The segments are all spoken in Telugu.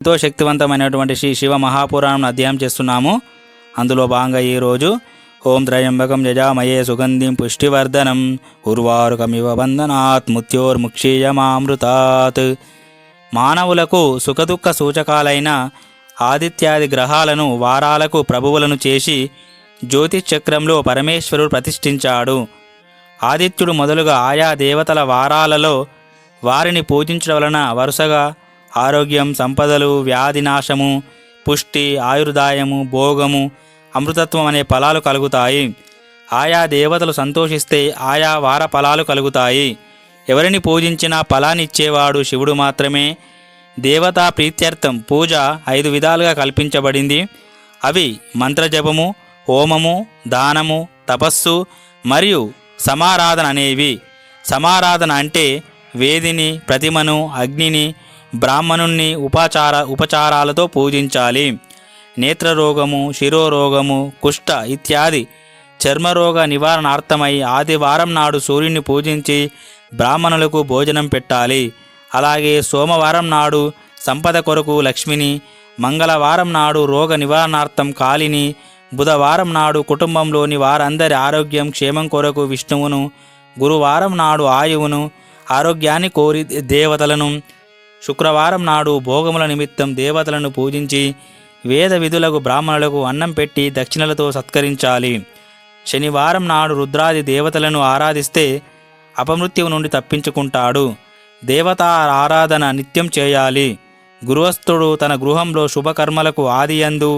ఎంతో శక్తివంతమైనటువంటి శ్రీ శివ మహాపురాణం అధ్యయనం చేస్తున్నాము. అందులో భాగంగా ఈరోజు ఓం త్రయంబకం యజామయే సుగంధిం పుష్టివర్ధనం ఉర్వారుకమివ బంధనాత్ మృత్యోర్ముక్షీయమామృతాత్. మానవులకు సుఖదుఖ సూచకాలైన ఆదిత్యాది గ్రహాలను వారాలకు ప్రభువులను చేసి జ్యోతిశ్చక్రంలో పరమేశ్వరుడు ప్రతిష్ఠించాడు. ఆదిత్యుడు మొదలుగా ఆయా దేవతల వారాలలో వారిని పూజించడం వలన వరుసగా ఆరోగ్యం, సంపదలు, వ్యాధినాశము, పుష్టి, ఆయుర్దాయము, భోగము, అమృతత్వం అనే ఫలాలు కలుగుతాయి. ఆయా దేవతలు సంతోషిస్తే ఆయా వార ఫలాలు కలుగుతాయి. ఎవరిని పూజించినా ఫలాన్ని ఇచ్చేవాడు శివుడు మాత్రమే. దేవతా ప్రీత్యర్థం పూజ 5 విధాలుగా కల్పించబడింది. అవి మంత్రజపము, హోమము, దానము, తపస్సు మరియు సమారాధన అనేవి. సమారాధన అంటే వేదిని, ప్రతిమను, అగ్నిని, బ్రాహ్మణుణ్ణి ఉపచారాలతో పూజించాలి. నేత్రరోగము, శిరోరోగము, కుష్ఠ ఇత్యాది చర్మరోగ నివారణార్థమై ఆదివారం నాడు సూర్యుని పూజించి బ్రాహ్మణులకు భోజనం పెట్టాలి. అలాగే సోమవారం నాడు సంపద కొరకు లక్ష్మిని, మంగళవారం నాడు రోగ నివారణార్థం కాళిని, బుధవారం నాడు కుటుంబంలోని వారందరి ఆరోగ్యం క్షేమం కొరకు విష్ణువును, గురువారం నాడు ఆయువును ఆరోగ్యాన్ని కోరి దేవతలను, శుక్రవారం నాడు భోగముల నిమిత్తం దేవతలను పూజించి వేద విధులకు బ్రాహ్మణులకు అన్నం పెట్టి దక్షిణలతో సత్కరించాలి. శనివారం నాడు రుద్రాది దేవతలను ఆరాధిస్తే అపమృత్యువు నుండి తప్పించుకుంటాడు. దేవతా ఆరాధన నిత్యం చేయాలి. గృహస్థుడు తన గృహంలో శుభకర్మలకు ఆదియందు,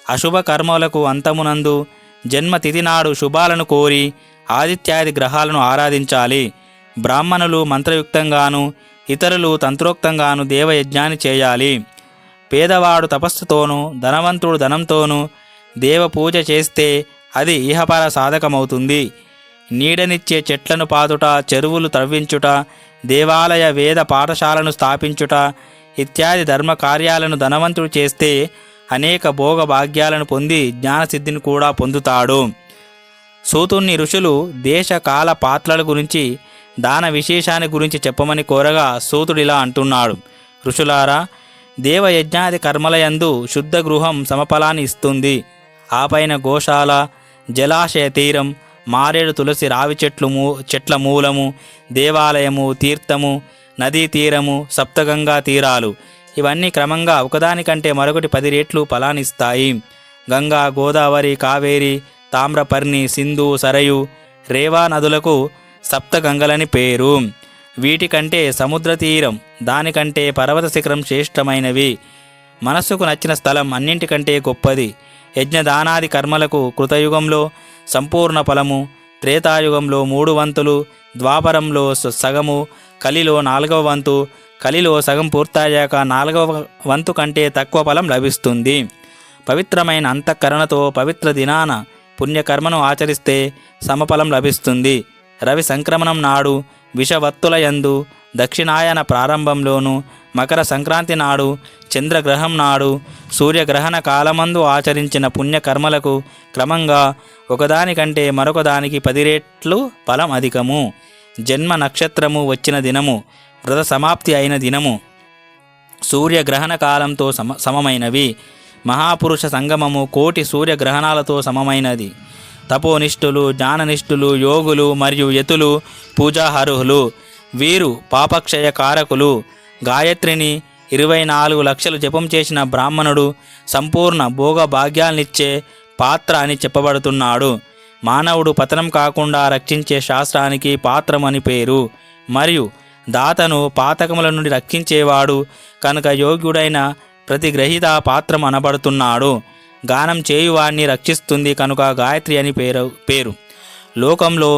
అశుభ కర్మలకు అంతమునందు, జన్మతిథి నాడు శుభాలను కోరి ఆదిత్యాది గ్రహాలను ఆరాధించాలి. బ్రాహ్మణులు మంత్రయుక్తంగాను, ఇతరులు తంత్రోక్తంగాను దేవయజ్ఞాన్ని చేయాలి. పేదవాడు తపస్సుతోనూ, ధనవంతుడు ధనంతోనూ దేవ పూజ చేస్తే అది ఇహపర సాధకమవుతుంది. నీడనిచ్చే చెట్లను పాతుట, చెరువులు త్రవ్వించుట, దేవాలయ వేద పాఠశాలను స్థాపించుట ఇత్యాది ధర్మ కార్యాలను ధనవంతుడు చేస్తే అనేక భోగ భాగ్యాలను పొంది జ్ఞానసిద్ధిని కూడా పొందుతాడు. సూతుని ఋషులు దేశ కాల పాత్రల గురించి, దాన విశేషాన్ని గురించి చెప్పమని కోరగా సూతుడిలా అంటున్నాడు: ఋషులారా, దేవయజ్ఞాది కర్మలయందు శుద్ధ గృహం సమఫలాన్ని ఇస్తుంది. ఆపైన గోశాల, జలాశయ తీరం, మారేడు తులసి రావి చెట్ల మూలము, దేవాలయము, తీర్థము, నదీ తీరము, సప్తగంగా తీరాలు ఇవన్నీ క్రమంగా ఒకదానికంటే మరొకటి 10 రెట్లు ఫలాన్నిస్తాయి. గంగా, గోదావరి, కావేరి, తామ్రపర్ణి, సింధు, సరయు, రేవా నదులకు సప్తగంగలని పేరు. వీటికంటే సముద్ర తీరం, దానికంటే పర్వత శిఖరం శ్రేష్టమైనవి. మనస్సుకు నచ్చిన స్థలం అన్నింటికంటే గొప్పది. యజ్ఞదానాది కర్మలకు కృతయుగంలో సంపూర్ణ ఫలము, త్రేతాయుగంలో 3 వంతులు, ద్వాపరంలో సగము, కలిలో 4వ వంతు, కలిలో సగం పూర్తయ్యాక 4వ వంతు కంటే తక్కువ ఫలం లభిస్తుంది. పవిత్రమైన అంతఃకరణతో పవిత్ర దినాన పుణ్యకర్మను ఆచరిస్తే సమఫలం లభిస్తుంది. రవి సంక్రమణం నాడు, విషవత్తుల యందు, దక్షిణాయన ప్రారంభంలోను, మకర సంక్రాంతి నాడు, చంద్రగ్రహం నాడు, సూర్యగ్రహణ కాలమందు ఆచరించిన పుణ్యకర్మలకు క్రమంగా ఒకదానికంటే మరొకదానికి 10 రెట్లు ఫలం అధికము. జన్మ నక్షత్రము వచ్చిన దినము, వ్రత సమాప్తి అయిన దినము సూర్యగ్రహణ కాలంతో సమమైనవి. మహాపురుష సంగమము కోటి సూర్యగ్రహణాలతో సమమైనది. తపోనిష్ఠులు, జ్ఞాననిష్ఠులు, యోగులు మరియు యతులు పూజార్హులు. వీరు పాపక్షయ కారకులు. గాయత్రిని 24 లక్షలు జపం చేసిన బ్రాహ్మణుడు సంపూర్ణ భోగ భాగ్యాలనిచ్చే పాత్ర అని చెప్పబడుతున్నాడు. మానవుడు పతనం కాకుండా రక్షించే శాస్త్రానికి పాత్రం అని పేరు. మరియు దాతను పాతకముల నుండి రక్షించేవాడు కనుక యోగ్యుడైన ప్రతి గ్రహీత పాత్రం అనబడుతున్నాడు. గానం చేయువాడిని రక్షిస్తుంది కనుక గాయత్రి అని పేరు. లోకంలో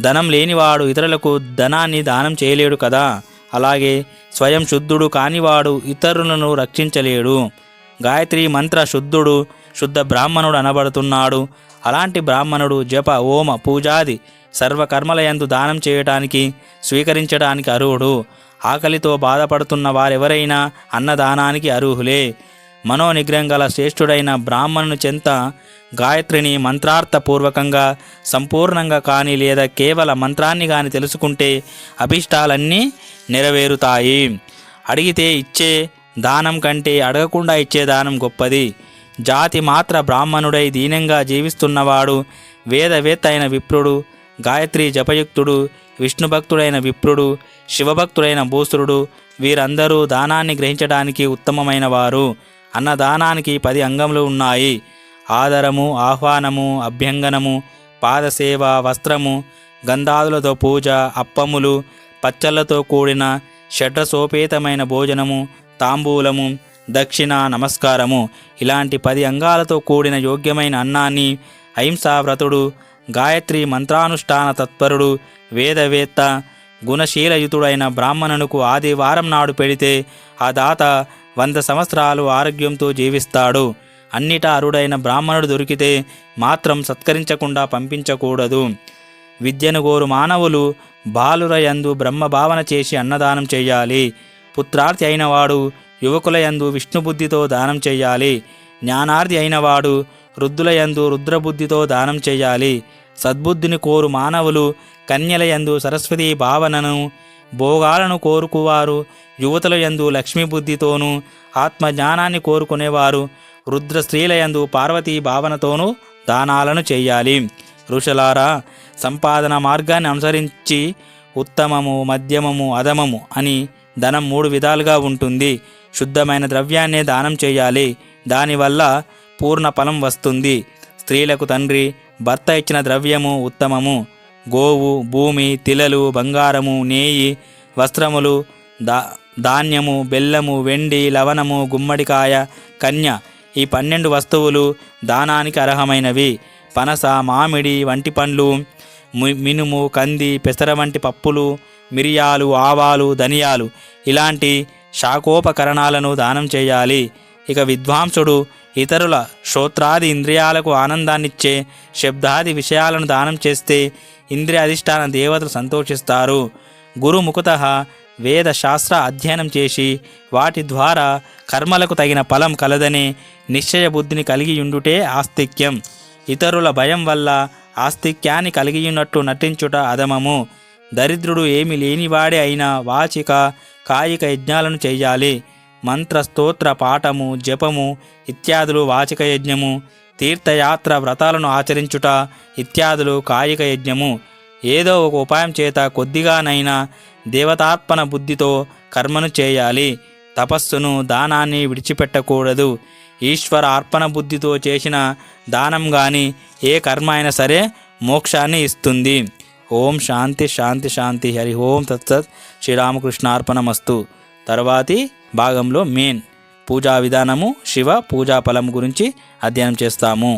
ధనం లేనివాడు ఇతరులకు ధనాన్ని దానం చేయలేడు కదా, అలాగే స్వయం శుద్ధుడు కానివాడు ఇతరులను రక్షించలేడు. గాయత్రి మంత్ర శుద్ధ బ్రాహ్మణుడు అనబడుతున్నాడు. అలాంటి బ్రాహ్మణుడు జప, హోమ, పూజాది సర్వకర్మలయందు దానం చేయటానికి, స్వీకరించడానికి అర్హుడు. ఆకలితో బాధపడుతున్న వారెవరైనా అన్నదానానికి అర్హులే. మనోనిగ్రహం గల శ్రేష్ఠుడైన బ్రాహ్మణుని చెంత గాయత్రిని మంత్రార్థపూర్వకంగా సంపూర్ణంగా కానీ లేదా కేవల మంత్రాన్ని కానీ తెలుసుకుంటే అభిష్టాలన్నీ నెరవేరుతాయి. అడిగితే ఇచ్చే దానం కంటే అడగకుండా ఇచ్చే దానం గొప్పది. జాతి మాత్ర బ్రాహ్మణుడై దీనంగా జీవిస్తున్నవాడు, వేదవేత్త అయిన విప్రుడు, గాయత్రి జపయుక్తుడు, విష్ణుభక్తుడైన విప్రుడు, శివభక్తుడైన భూసురుడు, వీరందరూ దానాన్ని గ్రహించడానికి ఉత్తమమైన వారు. అన్నదానానికి 10 అంగములు ఉన్నాయి. ఆదరము, ఆహ్వానము, అభ్యంగనము, పాదసేవ, వస్త్రము, గంధాదులతో పూజ, అప్పములు, పచ్చళ్లతో కూడిన షడ్రసోపేతమైన భోజనము, తాంబూలము, దక్షిణ, నమస్కారము. ఇలాంటి 10 అంగాలతో కూడిన యోగ్యమైన అన్నాన్ని అహింసావ్రతుడు, గాయత్రి మంత్రానుష్ఠాన తత్పరుడు, వేదవేత్త, గుణశీలయుతుడైన బ్రాహ్మణునికి ఆదివారం నాడు పెడితే ఆ దాత 100 సంవత్సరాలు ఆరోగ్యంతో జీవిస్తాడు. అన్నిటా అరుడైన బ్రాహ్మణుడు దొరికితే మాత్రం సత్కరించకుండా పంపించకూడదు. విద్యను గోరు మానవులు బాలురయందు బ్రహ్మభావన చేసి అన్నదానం చెయ్యాలి. పుత్రార్థి అయినవాడు యువకులయందు విష్ణుబుద్ధితో దానం చెయ్యాలి. జ్ఞానార్థి అయినవాడు వృద్ధులయందు రుద్రబుద్ధితో దానం చెయ్యాలి. సద్బుద్ధిని కోరు మానవులు కన్యలయందు సరస్వతీ భావనను, భోగాలను కోరుకువారు యువతులయందు లక్ష్మీ బుద్ధితోనూ, ఆత్మజ్ఞానాన్ని కోరుకునేవారు రుద్ర స్త్రీలయందు పార్వతీ భావనతోనూ దానాలను చెయ్యాలి. ఋషులారా, సంపాదన మార్గాన్ని అనుసరించి ఉత్తమము, మధ్యమము, అధమము అని ధనం 3 విధాలుగా ఉంటుంది. శుద్ధమైన ద్రవ్యాన్నే దానం చేయాలి. దానివల్ల పూర్ణ ఫలం వస్తుంది. స్త్రీలకు తండ్రి, భర్త ఇచ్చిన ద్రవ్యము ఉత్తమము. గోవు, భూమి, తిలలు, బంగారము, నేయి, వస్త్రములు, ధాన్యము, బెల్లము, వెండి, లవణము, గుమ్మడికాయ, కన్య, ఈ 12 వస్తువులు దానానికి అర్హమైనవి. పనస, మామిడి వంటి పండ్లు, మినుము, కంది, పెసర వంటి పప్పులు, మిరియాలు, ఆవాలు, ధనియాలు ఇలాంటి శాఖోపకరణాలను దానం చేయాలి. ఇక విద్వాంసుడు ఇతరుల శ్రోత్రాది ఇంద్రియాలకు ఆనందాన్నిచ్చే శబ్దాది విషయాలను దానం చేస్తే ఇంద్రియ అధిష్టాన దేవతలు సంతోషిస్తారు. గురుముఖతః వేద శాస్త్ర అధ్యయనం చేసి వాటి ద్వారా కర్మలకు తగిన ఫలం కలదనే నిశ్చయ బుద్ధిని కలిగియుండుటే ఆస్తిక్యం. ఇతరుల భయం వల్ల ఆస్తిక్యాన్ని కలిగియున్నట్టు నటించుట అధమము. దరిద్రుడు ఏమి లేనివాడే అయినా వాచిక, కాయిక యజ్ఞాలను చెయ్యాలి. మంత్ర స్తోత్ర పాఠము, జపము ఇత్యాదులు వాచిక యజ్ఞము. తీర్థయాత్ర వ్రతాలను ఆచరించుట ఇత్యాదులు కాయిక యజ్ఞము. ఏదో ఒక ఉపాయం చేత కొద్దిగానైనా దేవతార్పణ బుద్ధితో కర్మను చేయాలి. తపస్సును, దానాన్ని విడిచిపెట్టకూడదు. ఈశ్వర అర్పణ బుద్ధితో చేసిన దానం గాని ఏ కర్మ అయినా సరే మోక్షాన్ని ఇస్తుంది. ఓం శాంతి శాంతి శాంతి. హరి ఓం తత్సత్. శ్రీరామకృష్ణార్పణమస్తు. తర్వాతి భాగంలో పూజా విధానము, శివ పూజా ఫలం గురించి అధ్యయనం చేస్తాము.